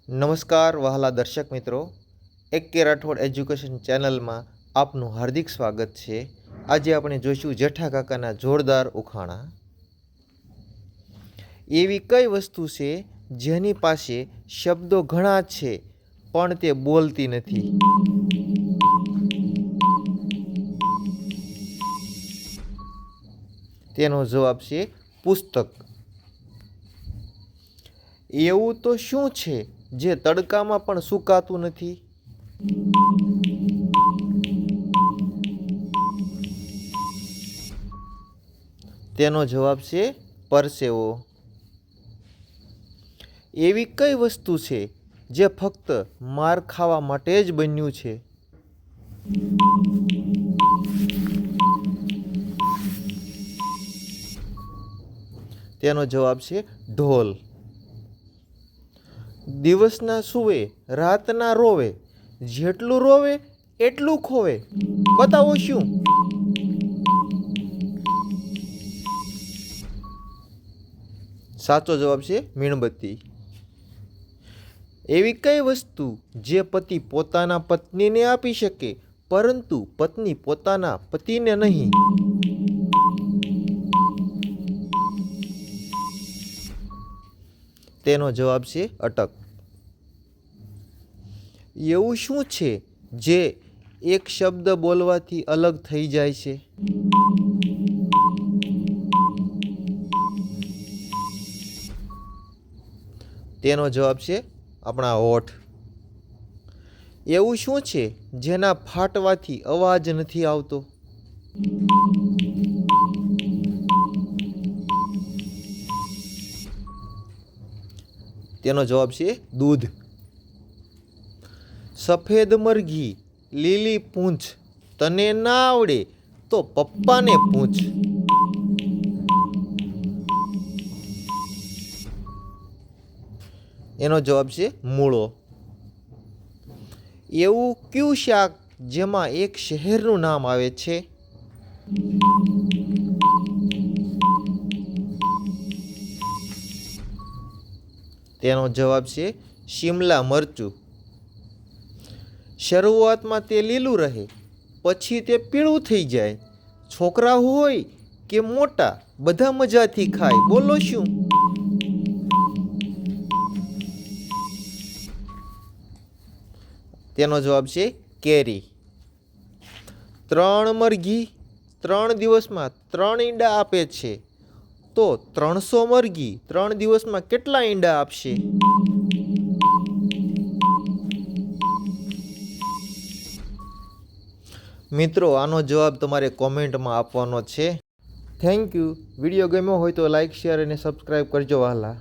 નમસ્કાર વહાલા દર્શક મિત્રો, એક કે રાઠોડ એજ્યુકેશન ચેનલમાં આપનું હાર્દિક સ્વાગત છે। આજે આપણે જોઈશું જેઠા કાકાના જોરદાર ઉખાણા। એવી કઈ વસ્તુ છે જેની પાસે શબ્દો ઘણા છે પણ તે બોલતી નથી? તેનો જવાબ છે પુસ્તક। એવું તો શું છે જે તડકામાં પણ સુકાતું નથી? તેનો જવાબ છે પરસેવો। એવી કઈ વસ્તુ છે જે ફક્ત માર ખાવા માટે જ બન્યું છે? તેનો જવાબ છે ઢોલ। દિવસના સૂવે રાતના રોવે, જેટલું રોવે એટલું ખોવે, બતાવો શું? સાચો જવાબ છે મીણબત્તી। એવી કઈ વસ્તુ જે પતિ પોતાના પત્નીને આપી શકે પરંતુ પત્ની પોતાના પતિને નહીં? તેનો જવાબ છે અટક। એવું શું છે જે એક શબ્દ બોલવાથી અલગ થઈ જાય છે? તેનો જવાબ છે આપણા હોઠ। એવું શું છે જેના ફાટવાથી અવાજ નથી આવતો? તેનો જવાબ છે દૂધ। સફેદ મરઘી લીલી પૂંછ, તને ના આવડે તો પપ્પાને પૂછ। એનો જવાબ છે મૂળો। એવું કયું શાક જેમાં એક શહેરનું નામ આવે છે? તેનો જવાબ છે શિમલા મરચું। શરૂઆતમાં તે લીલું રહે, પછી તે પીળું થઈ જાય। છોકરા હોય કે મોટા બધા મજાથી ખાય, બોલો શું? તેનો જવાબ છે કેરી। 3 મરઘી 3 દિવસમાં 3 ઈંડા આપે છે, તો 300 મરઘી 3 દિવસમાં કેટલા ઈંડા આપશે? મિત્રો, આનો જવાબ તમારે કોમેન્ટમાં આપવાનો છે। Thank you. વિડીયો ગમ્યો હોય તો લાઈક, શેર અને સબસ્ક્રાઈબ કરજો વહાલા।